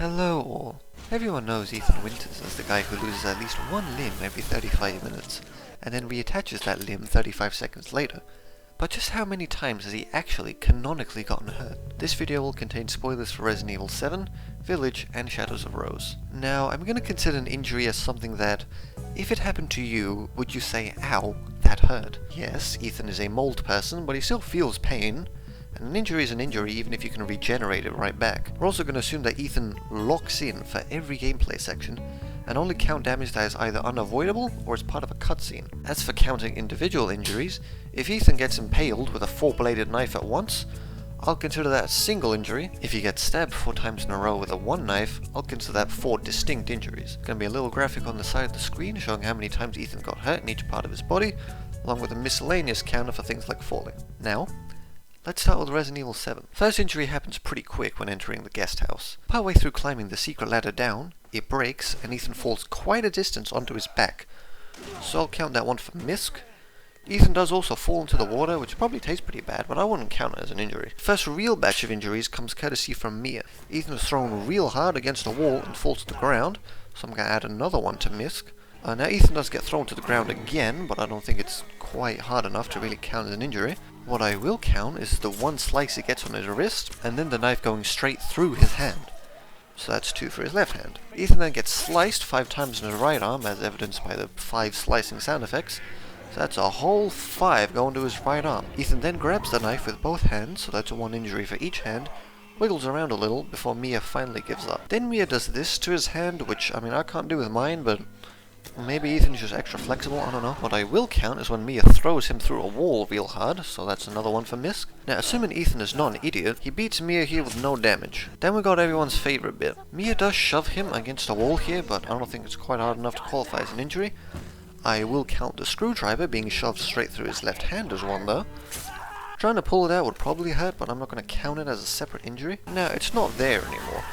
Hello all. Everyone knows Ethan Winters as the guy who loses at least one limb every 35 minutes, and then reattaches that limb 35 seconds later. But just how many times has he actually canonically gotten hurt? This video will contain spoilers for Resident Evil 7, Village, and Shadows of Rose. Now, I'm going to consider an injury as something that, if it happened to you, would you say, ow, that hurt? Yes, Ethan is a mold person, but he still feels pain. And an injury is an injury even if you can regenerate it right back. We're also going to assume that Ethan locks in for every gameplay section and only count damage that is either unavoidable or is part of a cutscene. As for counting individual injuries, if Ethan gets impaled with a 4-bladed knife at once, I'll consider that a single injury. If he gets stabbed 4 times in a row with a 1 knife, I'll consider that 4 distinct injuries. Going to be a little graphic on the side of the screen showing how many times Ethan got hurt in each part of his body, along with a miscellaneous counter for things like falling. Now, let's start with Resident Evil 7. First injury happens pretty quick when entering the guest house. Partway through climbing the secret ladder down, it breaks and Ethan falls quite a distance onto his back. So I'll count that one for misc. Ethan does also fall into the water, which probably tastes pretty bad, but I wouldn't count it as an injury. First real batch of injuries comes courtesy from Mia. Ethan is thrown real hard against a wall and falls to the ground, so I'm going to add another one to misc. Now Ethan does get thrown to the ground again, but I don't think it's quite hard enough to really count as an injury. What I will count is the 1 slice he gets on his wrist, and then the knife going straight through his hand. So that's 2 for his left hand. Ethan then gets sliced 5 times in his right arm, as evidenced by the 5 slicing sound effects. So that's a whole 5 going to his right arm. Ethan then grabs the knife with both hands, so that's 1 injury for each hand, wiggles around a little before Mia finally gives up. Then Mia does this to his hand, which, I can't do with mine, but maybe Ethan's just extra flexible, I don't know. What I will count is when Mia throws him through a wall real hard, so that's another 1 for misc. Now, assuming Ethan is not an idiot, he beats Mia here with no damage. Then we got everyone's favourite bit. Mia does shove him against a wall here, but I don't think it's quite hard enough to qualify as an injury. I will count the screwdriver being shoved straight through his left hand as one though. Trying to pull it out would probably hurt, but I'm not going to count it as a separate injury. Now, it's not there anymore.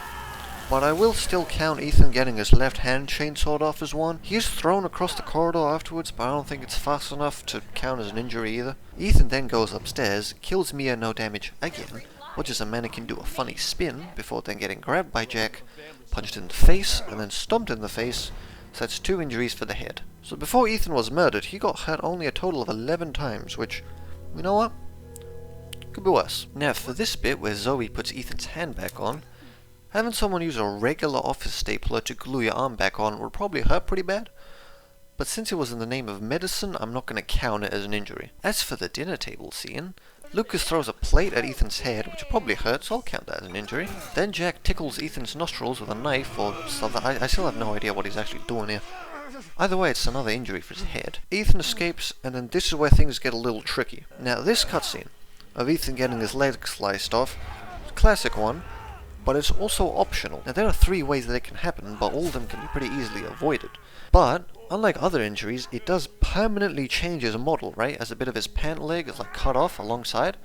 But I will still count Ethan getting his left hand chainsawed off as one. He is thrown across the corridor afterwards, but I don't think it's fast enough to count as an injury either. Ethan then goes upstairs, kills Mia no damage again, watches a mannequin do a funny spin before then getting grabbed by Jack, punched in the face, and then stomped in the face, so that's 2 injuries for the head. So before Ethan was murdered, he got hurt only a total of 11 times, which, you know what? Could be worse. Now for this bit where Zoe puts Ethan's hand back on, having someone use a regular office stapler to glue your arm back on would probably hurt pretty bad, but since it was in the name of medicine, I'm not going to count it as an injury. As for the dinner table scene, Lucas throws a plate at Ethan's head, which probably hurts, so I'll count that as an injury. Then Jack tickles Ethan's nostrils with a knife or something. I still have no idea what he's actually doing here. Either way, it's another injury for his head. Ethan escapes, and then this is where things get a little tricky. Now this cutscene of Ethan getting his leg sliced off, is a classic one, but it's also optional. Now there are 3 ways that it can happen, but all of them can be pretty easily avoided. But, unlike other injuries, it does permanently change his model, right? As a bit of his pant leg is like cut off alongside.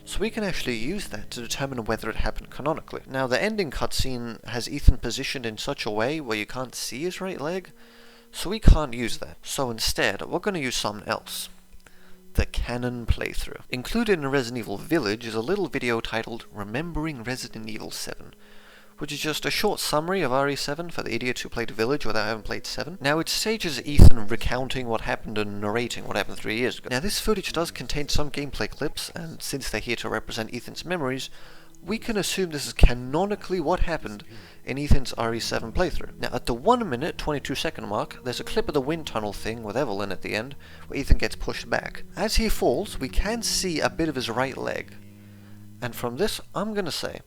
So we can actually use that to determine whether it happened canonically. Now the ending cutscene has Ethan positioned in such a way where you can't see his right leg, so we can't use that. So instead, we're going to use something else. The canon playthrough. Included in Resident Evil Village is a little video titled Remembering Resident Evil 7, which is just a short summary of RE7 for the idiots who played Village without having played 7. Now it stages Ethan recounting what happened and narrating what happened 3 years ago. Now this footage does contain some gameplay clips, and since they're here to represent Ethan's memories, we can assume this is canonically what happened in Ethan's RE7 playthrough. Now at the 1 minute 22 second mark, there's a clip of the wind tunnel thing with Evelyn at the end, where Ethan gets pushed back. As he falls, we can see a bit of his right leg. And from this, I'm gonna say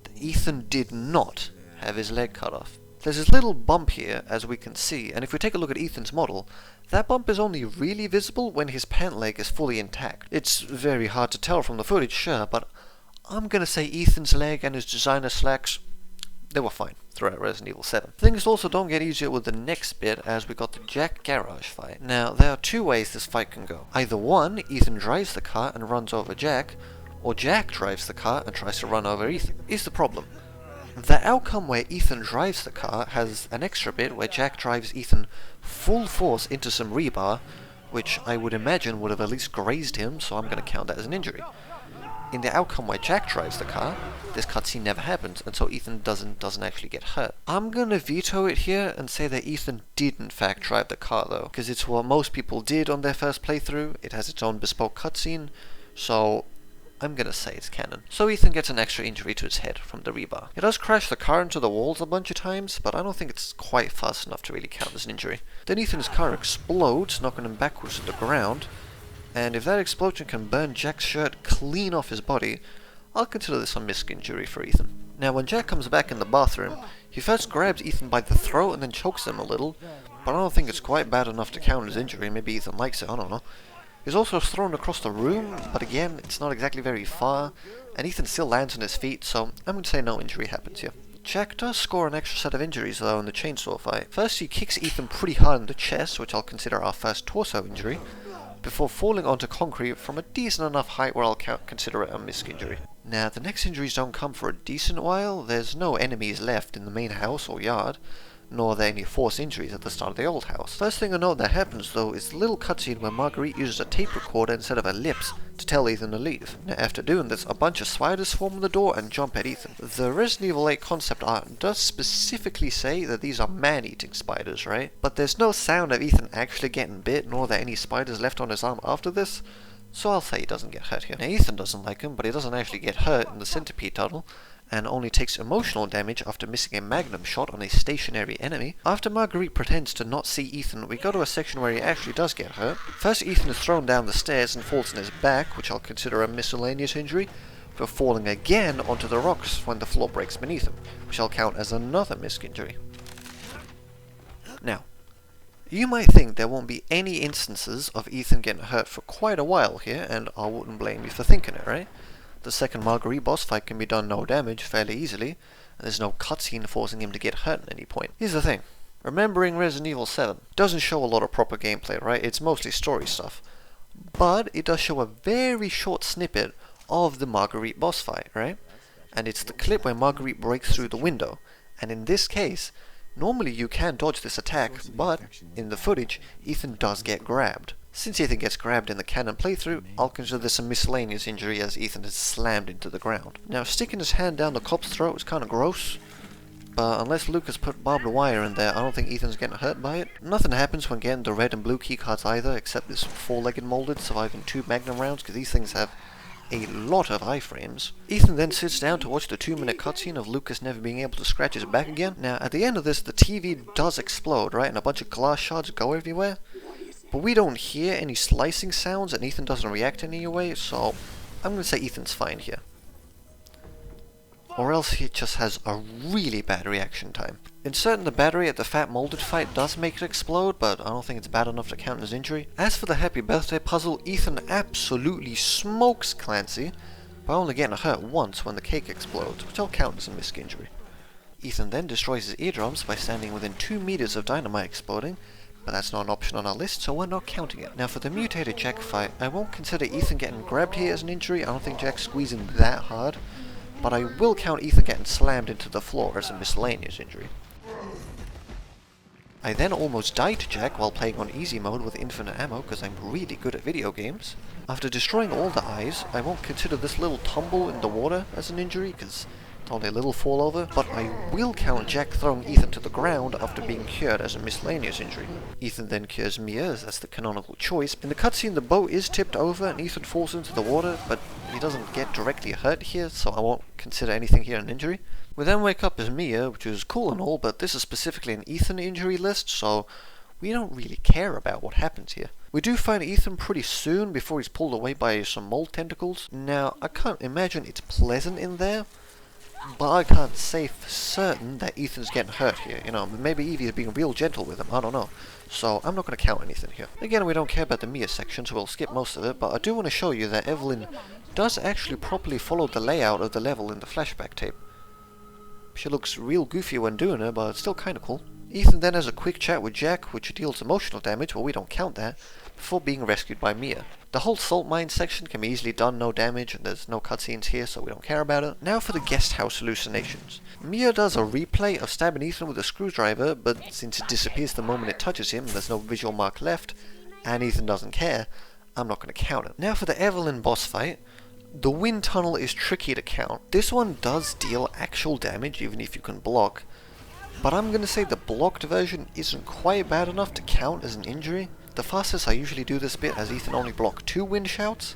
that Ethan did not have his leg cut off. There's this little bump here, as we can see, and if we take a look at Ethan's model, that bump is only really visible when his pant leg is fully intact. It's very hard to tell from the footage, sure, but I'm gonna say Ethan's leg and his designer slacks, they were fine throughout Resident Evil 7. Things also don't get easier with the next bit, as we got the Jack garage fight. Now, there are 2 ways this fight can go. Either 1, Ethan drives the car and runs over Jack, or Jack drives the car and tries to run over Ethan. Here's the problem. The outcome where Ethan drives the car has an extra bit where Jack drives Ethan full force into some rebar, which I would imagine would have at least grazed him, so I'm going to count that as an injury. in the outcome where Jack drives the car, this cutscene never happens, and so Ethan doesn't actually get hurt. I'm gonna veto it here and say that Ethan did in fact drive the car though, because it's what most people did on their first playthrough. It has its own bespoke cutscene, so I'm gonna say it's canon. So Ethan gets an extra injury to his head from the rebar. He does crash the car into the walls a bunch of times, but I don't think it's quite fast enough to really count as an injury. Then Ethan's car explodes, knocking him backwards to the ground, and if that explosion can burn Jack's shirt clean off his body, I'll consider this a misc injury for Ethan. Now when Jack comes back in the bathroom, he first grabs Ethan by the throat and then chokes him a little, but I don't think it's quite bad enough to count as injury. Maybe Ethan likes it, I don't know. He's also thrown across the room, but again, it's not exactly very far, and Ethan still lands on his feet, so I'm going to say no injury happens here. Jack does score an extra set of injuries though in the chainsaw fight. First he kicks Ethan pretty hard in the chest, which I'll consider our first torso injury, before falling onto concrete from a decent enough height where I'll consider it a misc injury. Now, the next injuries don't come for a decent while. There's no enemies left in the main house or yard, nor are there any forced injuries at the start of the old house. First thing I know that happens though is the little cutscene where Marguerite uses a tape recorder instead of her lips to tell Ethan to leave. Now after doing this, a bunch of spiders form on the door and jump at Ethan. The Resident Evil 8 concept art does specifically say that these are man-eating spiders, right? But there's no sound of Ethan actually getting bit, nor are there any spiders left on his arm after this, so I'll say he doesn't get hurt here. Now Ethan doesn't like him, but he doesn't actually get hurt in the centipede tunnel, and only takes emotional damage after missing a magnum shot on a stationary enemy. After Marguerite pretends to not see Ethan, we go to a section where he actually does get hurt. First Ethan is thrown down the stairs and falls on his back, which I'll consider a miscellaneous injury, for falling again onto the rocks when the floor breaks beneath him, which I'll count as another misc injury. Now, you might think there won't be any instances of Ethan getting hurt for quite a while here, and I wouldn't blame you for thinking it, right? The second Marguerite boss fight can be done no damage fairly easily, and there's no cutscene forcing him to get hurt at any point. Here's the thing, remembering Resident Evil 7 doesn't show a lot of proper gameplay, right? It's mostly story stuff, but it does show a very short snippet of the Marguerite boss fight, right? And it's the clip where Marguerite breaks through the window, and in this case, normally you can dodge this attack, but in the footage, Ethan does get grabbed. Since Ethan gets grabbed in the canon playthrough, I'll consider this a miscellaneous injury as Ethan is slammed into the ground. Now, sticking his hand down the cop's throat is kinda gross, but unless Lucas put barbed wire in there, I don't think Ethan's getting hurt by it. Nothing happens when getting the red and blue keycards either, except this four-legged molded surviving 2 magnum rounds, because these things have a lot of iframes. Ethan then sits down to watch the 2-minute cutscene of Lucas never being able to scratch his back again. Now, at the end of this, the TV does explode, right, and a bunch of glass shards go everywhere. But we don't hear any slicing sounds, and Ethan doesn't react in any way, so I'm going to say Ethan's fine here. Or else he just has a really bad reaction time. Inserting the battery at the fat molded fight does make it explode, but I don't think it's bad enough to count as injury. As for the happy birthday puzzle, Ethan absolutely smokes Clancy, by only getting hurt once when the cake explodes, which I'll count as a misc injury. Ethan then destroys his eardrums by standing within 2 meters of dynamite exploding, but that's not an option on our list, so we're not counting it. Now for the mutated Jack fight, I won't consider Ethan getting grabbed here as an injury. I don't think Jack's squeezing that hard, but I will count Ethan getting slammed into the floor as a miscellaneous injury. I then almost died to Jack while playing on easy mode with infinite ammo because I'm really good at video games. After destroying all the eyes, I won't consider this little tumble in the water as an injury because it's only a little fall over, but I will count Jack throwing Ethan to the ground after being cured as a miscellaneous injury. Ethan then cures Mia as that's the canonical choice. In the cutscene the boat is tipped over and Ethan falls into the water, but he doesn't get directly hurt here, so I won't consider anything here an injury. We then wake up as Mia, which is cool and all, but this is specifically an Ethan injury list, so we don't really care about what happens here. We do find Ethan pretty soon before he's pulled away by some mold tentacles. Now, I can't imagine it's pleasant in there, but I can't say for certain that Ethan's getting hurt here. You know, maybe Evie's being real gentle with him, I don't know. So I'm not going to count anything here. Again, we don't care about the Mia section, so we'll skip most of it, but I do want to show you that Evelyn does actually properly follow the layout of the level in the flashback tape. She looks real goofy when doing it, but it's still kinda cool. Ethan then has a quick chat with Jack, which deals emotional damage, but we don't count that, before being rescued by Mia. The whole salt mine section can be easily done no damage, and there's no cutscenes here, so we don't care about it. Now for the guest house hallucinations. Mia does a replay of stabbing Ethan with a screwdriver, but since it disappears the moment it touches him, there's no visual mark left, and Ethan doesn't care, I'm not going to count it. Now for the Evelyn boss fight. The wind tunnel is tricky to count. This one does deal actual damage even if you can block, but I'm gonna say the blocked version isn't quite bad enough to count as an injury. The fastest I usually do this bit as Ethan only blocked 2 wind shouts,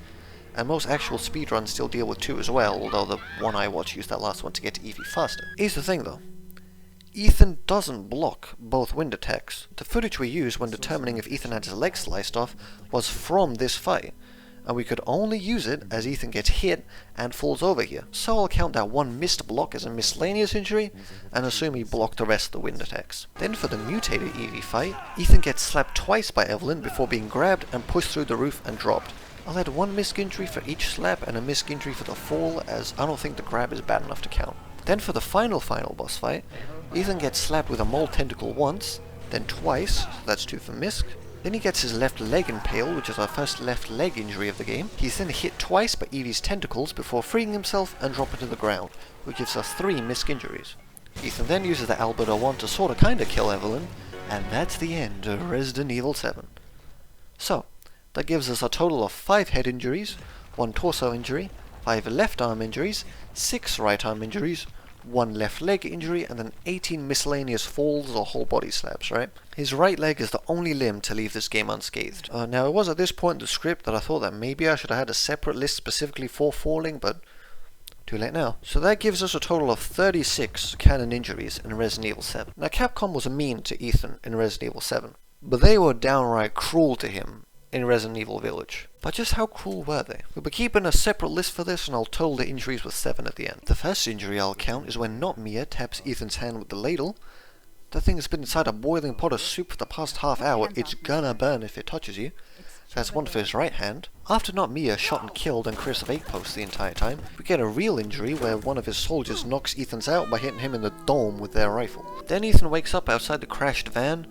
and most actual speedruns still deal with 2 as well, although the one I watch used that last one to get to Eevee faster. Here's the thing though. Ethan doesn't block both wind attacks. The footage we used when determining if Ethan had his leg sliced off was from this fight, and we could only use it as Ethan gets hit and falls over here. So I'll count that one missed block as a miscellaneous injury, and assume he blocked the rest of the wind attacks. Then for the mutated Eevee fight, Ethan gets slapped twice by Evelyn before being grabbed and pushed through the roof and dropped. I'll add 1 misc injury for each slap and a misc injury for the fall, as I don't think the grab is bad enough to count. Then for the final boss fight, Ethan gets slapped with a mole tentacle once, then twice, so that's 2 for misc. Then he gets his left leg impaled, which is our first left leg injury of the game. He's then hit twice by Eevee's tentacles before freeing himself and dropping to the ground, which gives us 3 misc injuries. Ethan then uses the Alberto 1 to sorta kinda kill Evelyn, and that's the end of Resident Evil 7. So, that gives us a total of 5 head injuries, 1 torso injury, 5 left arm injuries, 6 right arm injuries, 1 left leg injury, and then 18 miscellaneous falls or whole body slaps, right? His right leg is the only limb to leave this game unscathed. Now it was at this point in the script that I thought that maybe I should have had a separate list specifically for falling, but too late now. So that gives us a total of 36 canon injuries in Resident Evil 7. Now Capcom was mean to Ethan in Resident Evil 7, but they were downright cruel to him in Resident Evil Village. But just how cruel were they? We'll be keeping a separate list for this, and I'll total the injuries with 7 at the end. The first injury I'll count is when not Mia taps Ethan's hand with the ladle. That thing has been inside a boiling pot of soup for the past half hour. It's gonna burn if it touches you. That's 1 for his right hand. After not Mia shot and killed and Chris of 8 posts the entire time, we get a real injury where one of his soldiers knocks Ethan's out by hitting him in the dome with their rifle. Then Ethan wakes up outside the crashed van.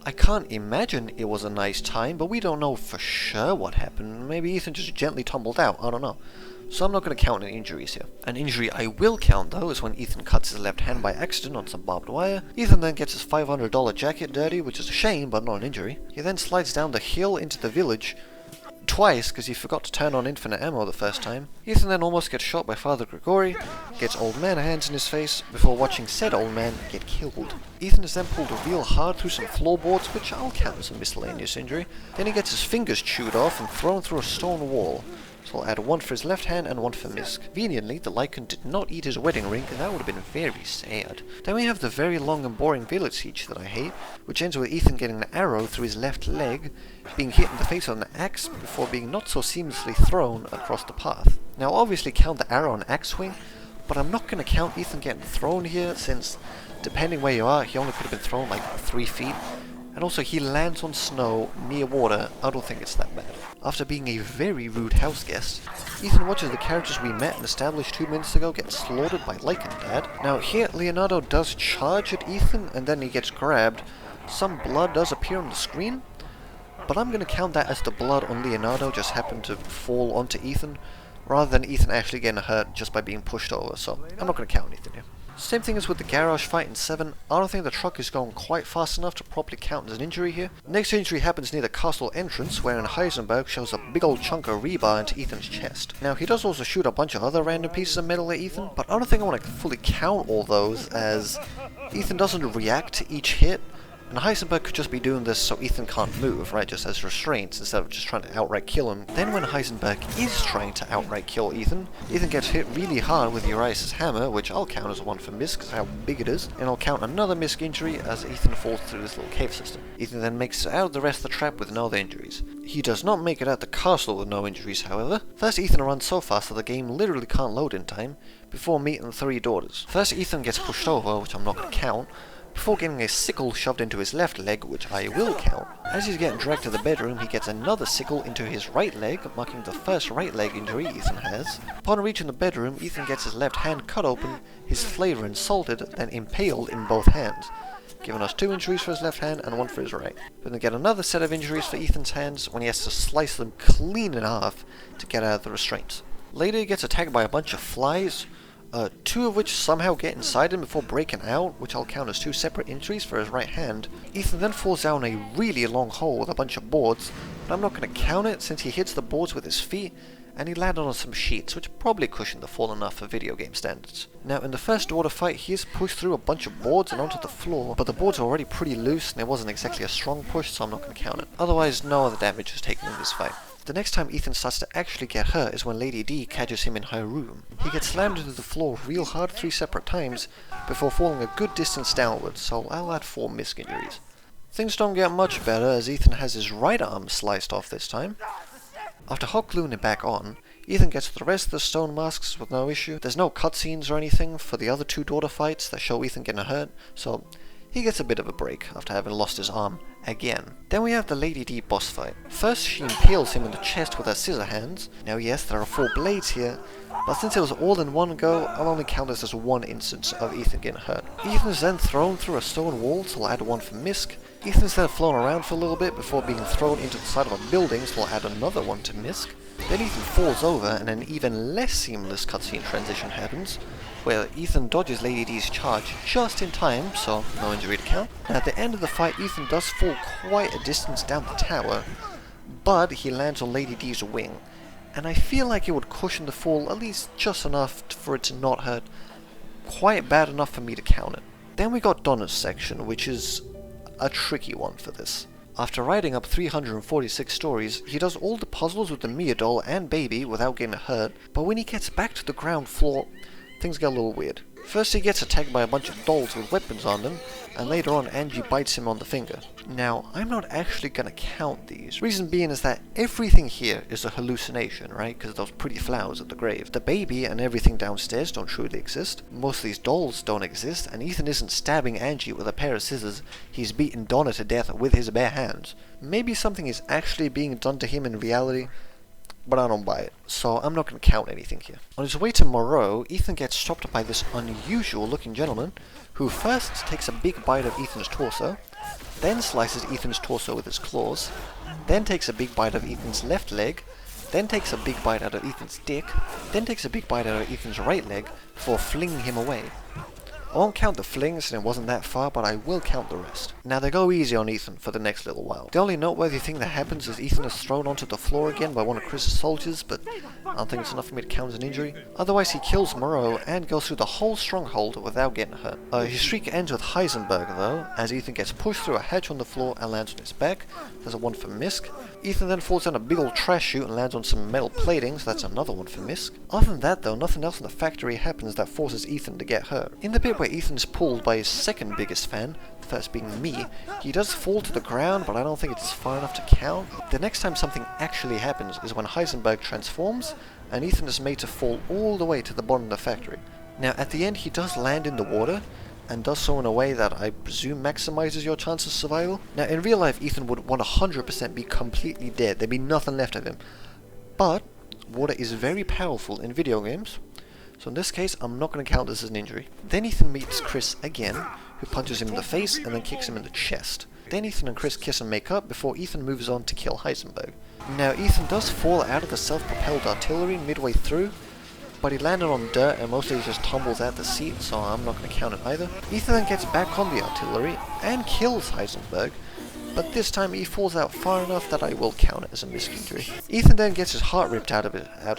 I can't imagine it was a nice time, but we don't know for sure what happened. Maybe Ethan just gently tumbled out, I don't know. So I'm not going to count any injuries here. An injury I will count though is when Ethan cuts his left hand by accident on some barbed wire. Ethan then gets his $500 jacket dirty, which is a shame but not an injury. He then slides down the hill into the village twice because he forgot to turn on infinite ammo the first time. Ethan then almost gets shot by Father Grigori, gets old man hands in his face before watching said old man get killed. Ethan is then pulled real hard through some floorboards, which I'll count as a miscellaneous injury. Then he gets his fingers chewed off and thrown through a stone wall. So I'll add 1 for his left hand and 1 for misc. Conveniently, the Lycan did not eat his wedding ring, and that would have been very sad. Then we have the very long and boring village siege that I hate, which ends with Ethan getting an arrow through his left leg, being hit in the face with an axe before being not so seamlessly thrown across the path. Now I'll obviously count the arrow and axe swing, but I'm not going to count Ethan getting thrown here, since depending where you are, he only could have been thrown like 3 feet. And also he lands on snow near water. I don't think it's that bad. After being a very rude house guest, Ethan watches the characters we met and established 2 minutes ago get slaughtered by Lycan Dad. Now here Leonardo does charge at Ethan and then he gets grabbed. Some blood does appear on the screen, but I'm going to count that as the blood on Leonardo just happened to fall onto Ethan, rather than Ethan actually getting hurt just by being pushed over, so I'm not going to count anything here. Same thing as with the garage fight in 7, I don't think the truck is going quite fast enough to properly count as an injury here. Next injury happens near the castle entrance, wherein Heisenberg shoves a big old chunk of rebar into Ethan's chest. Now he does also shoot a bunch of other random pieces of metal at Ethan, but I don't think I want to fully count all those, as Ethan doesn't react to each hit. And Heisenberg could just be doing this so Ethan can't move, right, just as restraints instead of just trying to outright kill him. Then when Heisenberg is trying to outright kill Ethan, Ethan gets hit really hard with Urias' hammer, which I'll count as 1 for misc because how big it is, and I'll count another misc injury as Ethan falls through this little cave system. Ethan then makes it out of the rest of the trap with no other injuries. He does not make it out the castle with no injuries, however. First, Ethan runs so fast that the game literally can't load in time, before meeting the 3 daughters. First, Ethan gets pushed over, which I'm not going to count, before getting a sickle shoved into his left leg, which I will count. As he's getting dragged to the bedroom, he gets another sickle into his right leg, marking the first right leg injury Ethan has. Upon reaching the bedroom, Ethan gets his left hand cut open, his flavor insulted, then impaled in both hands, giving us 2 injuries for his left hand and 1 for his right. We're going to get another set of injuries for Ethan's hands when he has to slice them clean in half to get out of the restraints. Later he gets attacked by a bunch of flies, 2 of which somehow get inside him before breaking out, which I'll count as 2 separate injuries for his right hand. Ethan then falls down a really long hole with a bunch of boards, but I'm not going to count it since he hits the boards with his feet, and he landed on some sheets, which probably cushioned the fall enough for video game standards. Now, in the first order fight, he is pushed through a bunch of boards and onto the floor, but the boards are already pretty loose, and it wasn't exactly a strong push, so I'm not going to count it. Otherwise, no other damage was taken in this fight. The next time Ethan starts to actually get hurt is when Lady D catches him in her room. He gets slammed into the floor real hard 3 separate times before falling a good distance downwards, so I'll add 4 misc injuries. Things don't get much better as Ethan has his right arm sliced off this time. After hot gluing it back on, Ethan gets the rest of the stone masks with no issue. There's no cutscenes or anything for the other 2 daughter fights that show Ethan getting hurt, so he gets a bit of a break after having lost his arm again. Then we have the Lady D boss fight. First she impales him in the chest with her scissor hands. Now yes, there are 4 blades here, but since it was all in one go, I'll only count this as 1 instance of Ethan getting hurt. Ethan is then thrown through a stone wall, so I'll add 1 for misc. Ethan's then flown around for a little bit before being thrown into the side of a building, so I'll add another 1 to misc. Then Ethan falls over and an even less seamless cutscene transition happens, where Ethan dodges Lady D's charge just in time, so no injury to count. Now at the end of the fight, Ethan does fall quite a distance down the tower, but he lands on Lady D's wing, and I feel like it would cushion the fall at least just enough for it to not hurt quite bad enough for me to count it. Then we got Donna's section, which is a tricky one for this. After writing up 346 stories, he does all the puzzles with the Mia doll and baby without getting hurt, but when he gets back to the ground floor, things get a little weird. First he gets attacked by a bunch of dolls with weapons on them, and later on Angie bites him on the finger. Now, I'm not actually gonna count these. Reason being is that everything here is a hallucination, right? Because those pretty flowers at the grave. The baby and everything downstairs don't truly exist. Most of these dolls don't exist, and Ethan isn't stabbing Angie with a pair of scissors, he's beating Donna to death with his bare hands. Maybe something is actually being done to him in reality, but I don't buy it, so I'm not going to count anything here. On his way to Moreau, Ethan gets stopped by this unusual looking gentleman, who first takes a big bite of Ethan's torso, then slices Ethan's torso with his claws, then takes a big bite of Ethan's left leg, then takes a big bite out of Ethan's dick, then takes a big bite out of Ethan's right leg, before flinging him away. I won't count the flings, and it wasn't that far, but I will count the rest. Now they go easy on Ethan for the next little while. The only noteworthy thing that happens is Ethan is thrown onto the floor again by one of Chris's soldiers, but I don't think it's enough for me to count as an injury. Otherwise he kills Moreau and goes through the whole stronghold without getting hurt. His streak ends with Heisenberg though, as Ethan gets pushed through a hatch on the floor and lands on his back. There's a 1 for misc. Ethan then falls down a big old trash chute and lands on some metal plating, so that's another 1 for misc. Other than that though, nothing else in the factory happens that forces Ethan to get hurt. In the bit where Ethan's pulled by his second biggest fan, the first being me, he does fall to the ground, but I don't think it's far enough to count. The next time something actually happens is when Heisenberg transforms, and Ethan is made to fall all the way to the bottom of the factory. Now at the end he does land in the water, and does so in a way that I presume maximizes your chance of survival. Now in real life Ethan would 100% be completely dead, there'd be nothing left of him. But water is very powerful in video games, so in this case I'm not going to count this as an injury. Then Ethan meets Chris again, who punches him in the face and then kicks him in the chest. Then Ethan and Chris kiss and make up before Ethan moves on to kill Heisenberg. Now Ethan does fall out of the self-propelled artillery midway through, but he landed on dirt and mostly just tumbles out the seat, so I'm not going to count it either. Ethan then gets back on the artillery and kills Heisenberg, but this time he falls out far enough that I will count it as a misc injury. Ethan then gets his heart ripped out of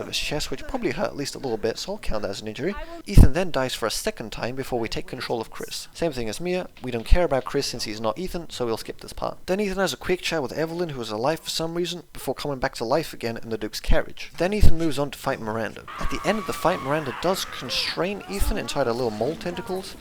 his chest, which probably hurt at least a little bit, so I'll count that as an injury. Ethan then dies for a second time before we take control of Chris. Same thing as Mia, we don't care about Chris since he's not Ethan, so we'll skip this part. Then Ethan has a quick chat with Evelyn, who is alive for some reason, before coming back to life again in the Duke's carriage. Then Ethan moves on to fight Miranda. At the end of the fight, Miranda does constrain Ethan inside her little mole tentacles,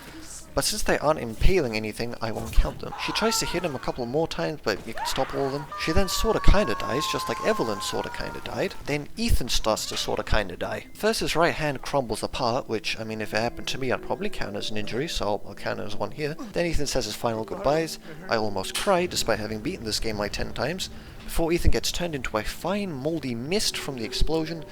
but since they aren't impaling anything, I won't count them. She tries to hit him a couple more times, but you can stop all of them. She then sorta kinda dies, just like Evelyn sorta kinda died. Then Ethan starts to sorta kinda die. First his right hand crumbles apart, which, I mean, if it happened to me, I'd probably count as an injury, so I'll count it as 1 here. Then Ethan says his final goodbyes. I almost cry, despite having beaten this game like 10 times, before Ethan gets turned into a fine moldy mist from the explosion,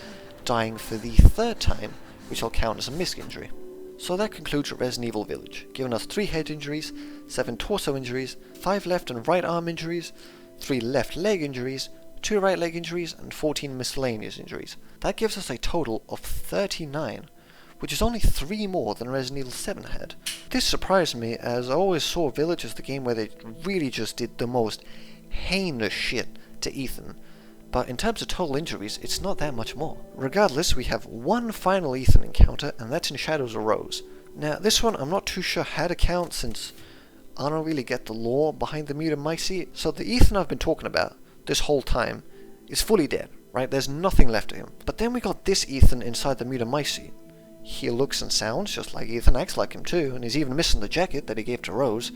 dying for the 3rd time, which I'll count as a misc injury. So that concludes Resident Evil Village, giving us 3 head injuries, 7 torso injuries, 5 left and right arm injuries, 3 left leg injuries, 2 right leg injuries, and 14 miscellaneous injuries. That gives us a total of 39, which is only 3 more than Resident Evil 7 had. This surprised me, as I always saw Village as the game where they really just did the most heinous shit to Ethan, but in terms of total injuries, it's not that much more. Regardless, we have one final Ethan encounter, and that's in Shadows of Rose. Now, this one I'm not too sure how to count, since I don't really get the lore behind the mutant myci. So the Ethan I've been talking about this whole time is fully dead, right? There's nothing left of him. But then we got this Ethan inside the mutant myci. He looks and sounds just like Ethan, acts like him too, and he's even missing the jacket that he gave to Rose.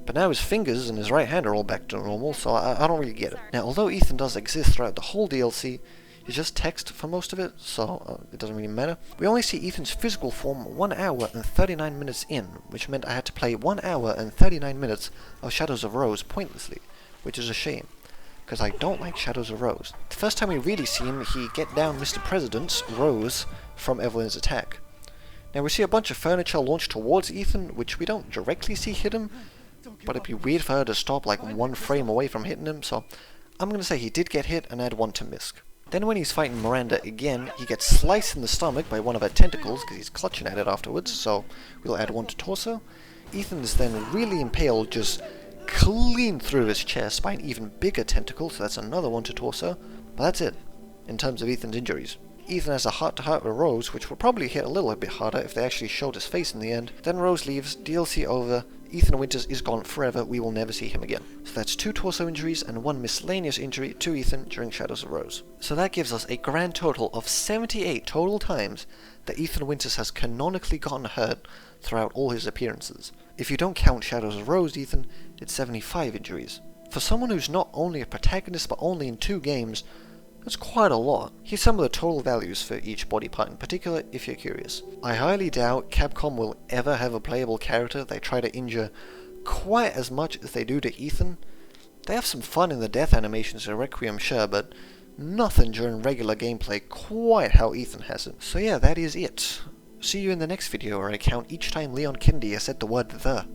But now his fingers and his right hand are all back to normal, so I don't really get it. Now, although Ethan does exist throughout the whole DLC, he's just text for most of it, so it doesn't really matter. We only see Ethan's physical form 1 hour and 39 minutes in, which meant I had to play 1 hour and 39 minutes of Shadows of Rose pointlessly, which is a shame, because I don't like Shadows of Rose. The first time we really see him, he get down Mr. President's Rose from Evelyn's attack. Now we see a bunch of furniture launched towards Ethan, which we don't directly see hit him, but it'd be weird for her to stop like one frame away from hitting him, so I'm going to say he did get hit and add 1 to misc. Then when he's fighting Miranda again, he gets sliced in the stomach by one of her tentacles because he's clutching at it afterwards, so we'll add 1 to torso. Ethan is then really impaled just clean through his chest by an even bigger tentacle, so that's another 1 to torso. But that's it, in terms of Ethan's injuries. Ethan has a heart-to-heart with Rose, which will probably hit a little bit harder if they actually showed his face in the end. Then Rose leaves, DLC over, Ethan Winters is gone forever, we will never see him again. So that's 2 torso injuries and 1 miscellaneous injury to Ethan during Shadows of Rose. So that gives us a grand total of 78 total times that Ethan Winters has canonically gotten hurt throughout all his appearances. If you don't count Shadows of Rose, Ethan, it's 75 injuries. For someone who's not only a protagonist but only in 2 games, that's quite a lot. Here's some of the total values for each body part in particular, if you're curious. I highly doubt Capcom will ever have a playable character they try to injure quite as much as they do to Ethan. They have some fun in the death animations in Requiem, sure, but nothing during regular gameplay quite how Ethan has it. So yeah, that is it. See you in the next video where I count each time Leon Kennedy has said the word "the".